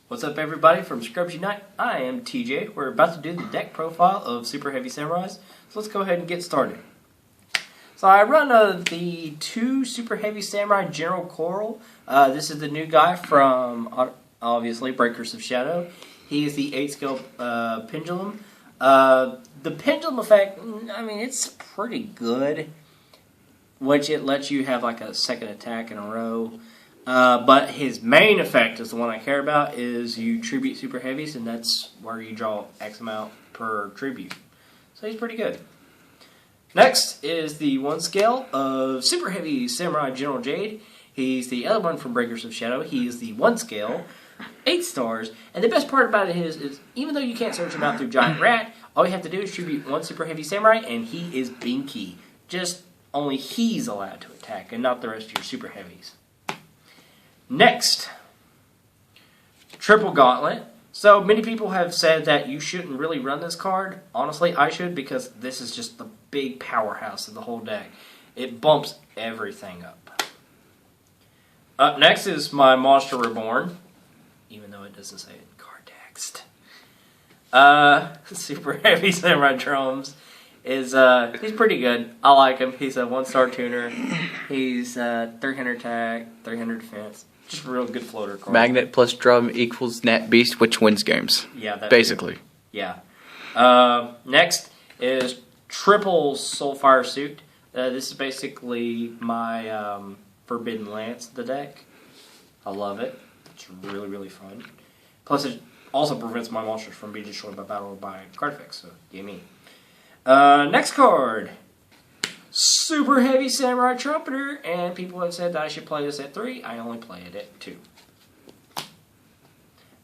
What's up, everybody? From Scrubs Unite, I am TJ. We're about to do the deck profile of Super Heavy Samurais, so let's go ahead and get started. So I run the 2 Super Heavy Samurai General Coral. This is the new guy from, obviously, Breakers of Shadow. He is the 8-scale Pendulum. The Pendulum effect, I mean, it's pretty good, which it lets you have like a second attack in a row. But his main effect is the one I care about, is you tribute Super Heavies, and that's where you draw X amount per tribute. So he's pretty good. Next is the 1 scale of Super Heavy Samurai General Jade. He's the other one from Breakers of Shadow. He is the 1 scale, 8 stars, and the best part about it is even though you can't search him out through Giant Rat, all you have to do is tribute 1 Super Heavy Samurai, and he is Binky. Just only he's allowed to attack, and not the rest of your Super Heavies. Next, Triple Gauntlet. So many people have said that you shouldn't really run this card. Honestly, I should, because this is just the big powerhouse of the whole deck. It bumps everything up. Up next is my Monster Reborn, even though it doesn't say it in card text. Super Heavy Samurai Drums is he's pretty good. I like him. He's a 1-star tuner. He's 300 attack, 300 defense. Just a real good floater card. Magnet plus drum equals Nat Beast, which wins games. Yeah, that's basically. Good. Yeah. Next is Triple Soulfire Suit. This is basically my Forbidden Lance of the deck. I love it. It's really, really fun. Plus, it also prevents my monsters from being destroyed by battle or by card effects, so gimme. Next card. Super Heavy Samurai Trumpeter, and people have said that I should play this at 3. I only play it at 2.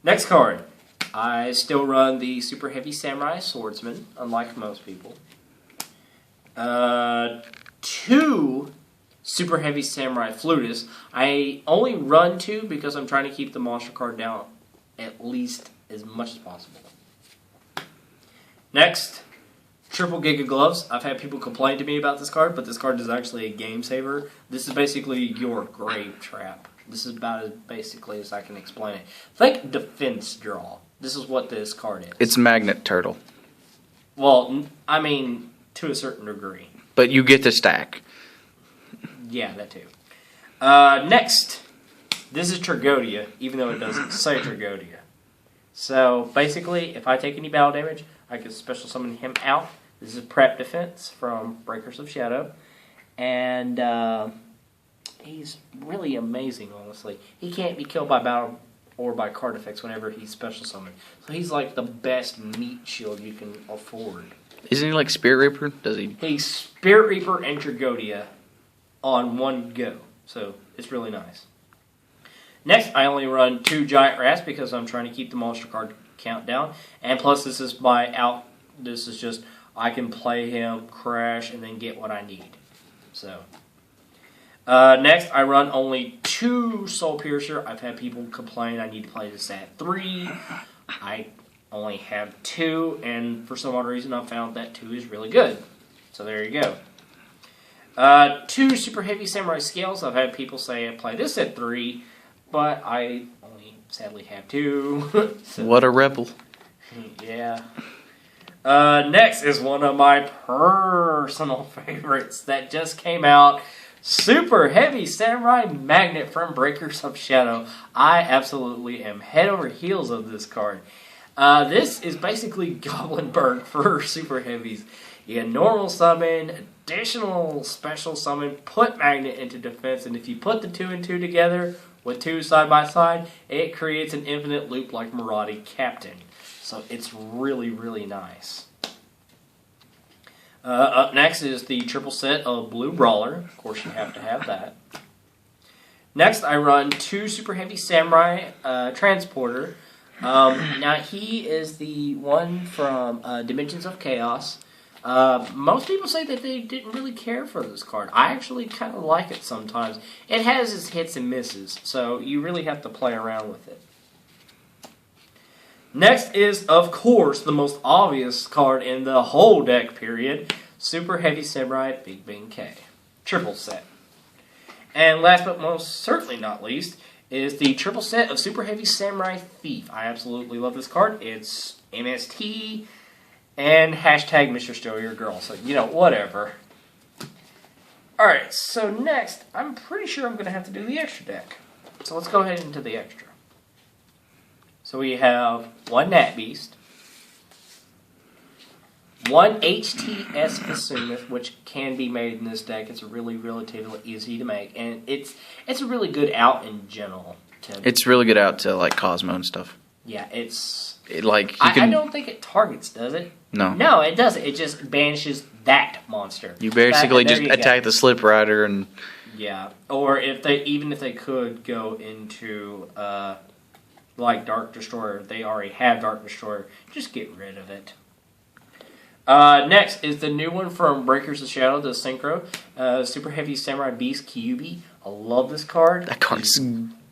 Next card. I still run the Super Heavy Samurai Swordsman, unlike most people. 2 Super Heavy Samurai Flutists. I only run 2 because I'm trying to keep the monster card down at least as much as possible. Next, Triple Giga Gloves. I've had people complain to me about this card, but this card is actually a game saver. This is basically your grave trap. This is about as basically as I can explain it. Think defense draw. This is what this card is. It's Magnet Turtle. Well, I mean, to a certain degree. But you get to stack. Yeah, that too. Next, this is Tragodia, even though it doesn't say Tragodia. So, basically, if I take any battle damage, I can special summon him out. This is Prep Defense from Breakers of Shadow. And he's really amazing, honestly. He can't be killed by battle or by card effects whenever he's special summoned. So he's like the best meat shield you can afford. Isn't he like Spirit Reaper? Does he? He's Spirit Reaper and Tragodia on one go. So it's really nice. Next, I only run 2 Giant Rats because I'm trying to keep the monster card count down. And plus, this is my out. This is just, I can play him, crash, and then get what I need. So, next, I run only 2 Soul Piercer. I've had people complain I need to play this at 3. I only have 2, and for some odd reason, I found that 2 is really good. So there you go. 2 Super Heavy Samurai Scales. I've had people say I play this at 3, but I only sadly have 2. So, what a rebel. Yeah. Next is one of my personal favorites that just came out. Super Heavy Samurai Magnet from Breakers of Shadow. I absolutely am head over heels of this card. This is basically Goblinberg for Super Heavies. You get normal summon, additional special summon, put Magnet into defense, and if you put the 2 and 2 together with 2 side by side, it creates an infinite loop like Maraude Captain. So it's really, really nice. Up next is the triple set of Blue Brawler. Of course, you have to have that. Next, I run 2 Super Heavy Samurai Transporter. Now, he is the one from Dimensions of Chaos. Most people say that they didn't really care for this card. I actually kind of like it sometimes. It has its hits and misses, so you really have to play around with it. Next is, of course, the most obvious card in the whole deck, period. Super Heavy Samurai Big Bang K. Triple set. And last but most certainly not least is the triple set of Super Heavy Samurai Thief. I absolutely love this card. It's MST and hashtag Mr. Still Your Girl. So, whatever. Alright, so next, I'm pretty sure I'm going to have to do the extra deck. So let's go ahead into the extra. So we have one Nat Beast, one HTS Behemoth, which can be made in this deck. It's really relatively easy to make, and it's a really good out in general. It's really good out to like Cosmo and stuff. Yeah, I don't think it targets, does it? No. No, it doesn't. It just banishes that monster. You basically just attack the Slip Rider and... Yeah, or if they could go into, like Dark Destroyer, they already have Dark Destroyer, just get rid of it. Next is the new one from Breakers of Shadow, the Synchro, Super Heavy Samurai Beast Kyubi. I love this card. That card's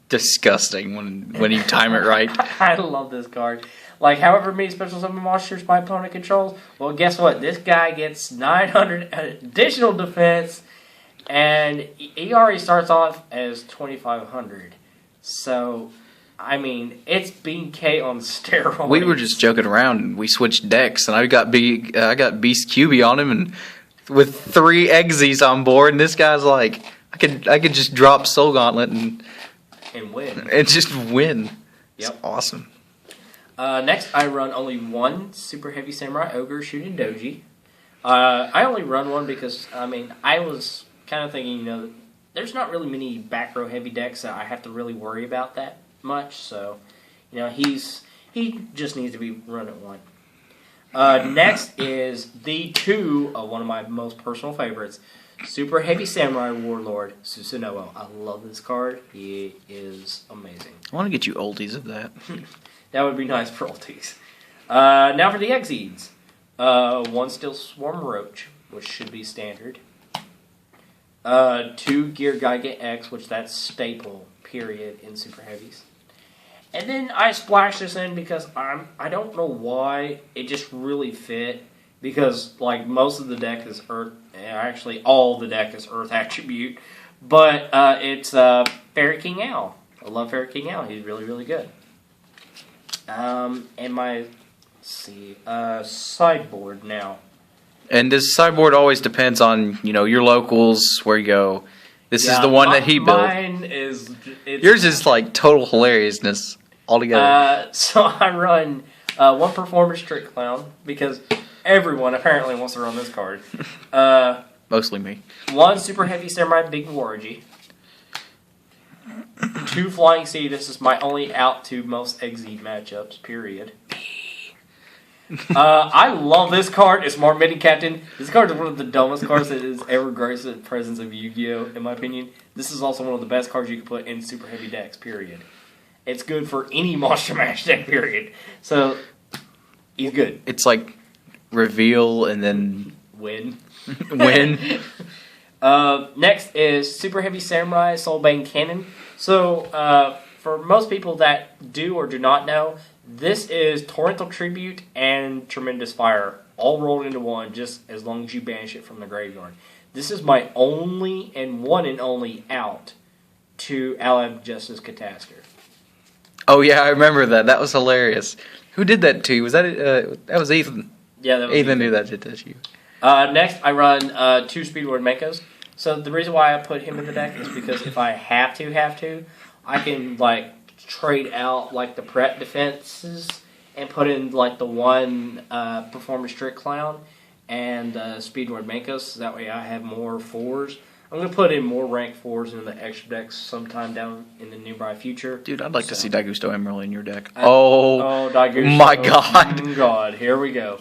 disgusting when you time it right. I love this card. Like, however many special summon monsters my opponent controls, well, guess what? This guy gets 900 additional defense, and he already starts off as 2,500. So, I mean, it's Bean K on steroids. We were just joking around, and we switched decks, and I got Beast QB on him, and with 3 Exes on board, and this guy's like, I could just drop Soul Gauntlet and win. And just win. Yep. It's awesome. Next, I run only one Super Heavy Samurai Ogre Shooting Doji. I only run one because, I was kind of thinking, there's not really many back row heavy decks that I have to really worry about that much. So, he just needs to be run at one. Next is the 2 of one of my most personal favorites, Super Heavy Samurai Warlord Susanoo. I love this card. He is amazing. I want to get you oldies of that. That would be nice for oldies. Now for the Exeeds. 1 Steel Swarm Roach, which should be standard. 2 Gear Gigant X, which that's staple, period, in Super Heavies. And then I splashed this in because I don't know why, it just really fit. Because, like, most of the deck is Earth, actually all the deck is Earth attribute. But it's Fairy King Owl. I love Fairy King Owl. He's really, really good. And my, sideboard now. And this sideboard always depends on, your locals, where you go. This is the one that he built. Mine is... Yours is, like, total hilariousness altogether. So I run 1 Performance Trick Clown, because everyone apparently wants to run this card. Mostly me. 1 Super Heavy Samurai Big Wargy. 2 Flying Sea. This is my only out to most Exceed matchups, period. I love this card. It's Smart Mini Captain. This card is one of the dumbest cards that has ever graced the presence of Yu-Gi-Oh! In my opinion. This is also one of the best cards you can put in Super Heavy decks, period. It's good for any Monster Mash deck, period. So, he's good. It's like reveal and then... Win. Win. Next is Super Heavy Samurai Soulbane Cannon. So, for most people that do or do not know, this is Torrential Tribute and Tremendous Fire, all rolled into one, just as long as you banish it from the graveyard. This is my only and one and only out to Allied Justice Catastrophe. Oh yeah, I remember that. That was hilarious. Who did that to you? Was that that was Ethan? Yeah, that was Ethan knew that did that to you. Next, I run 2 Speedward Makos. So the reason why I put him in the deck is because if I have to, I can trade out the prep defenses and put in the 1 Performance Trick Clown and Speedward Makos. So that way I have more 4s. I'm going to put in more rank 4s into the extra decks sometime down in the nearby future. Dude, I'd like to see Daigusto Emerald in your deck. Daigusto. My God. God, here we go.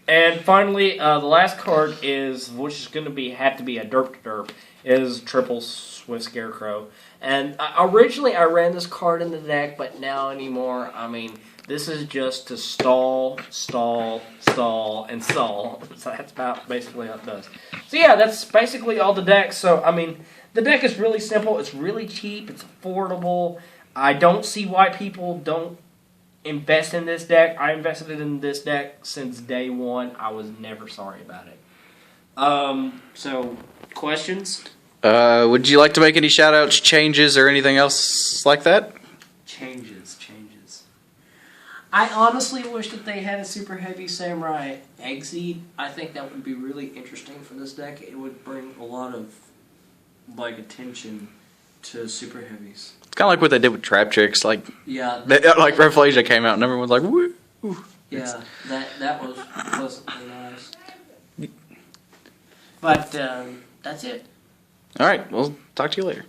And finally, the last card is, which is going to have to be a derp, is Triple Swift Scarecrow. And originally I ran this card in the deck, but now anymore, this is just to stall, and stall. So that's about basically what it does. So yeah, that's basically all the decks. So, the deck is really simple. It's really cheap. It's affordable. I don't see why people don't invest in this deck. I invested in this deck since day one. I was never sorry about it. So, questions? Would you like to make any shout-outs, changes, or anything else like that? Changes. I honestly wish that they had a Super Heavy Samurai Exceed. I think that would be really interesting for this deck. It would bring a lot of attention to Super Heavies. It's kind of like what they did with Trap Tricks. Like Revelation came out and everyone was like, woo. Yeah, that was pleasantly nice. But that's it. All right, we'll talk to you later.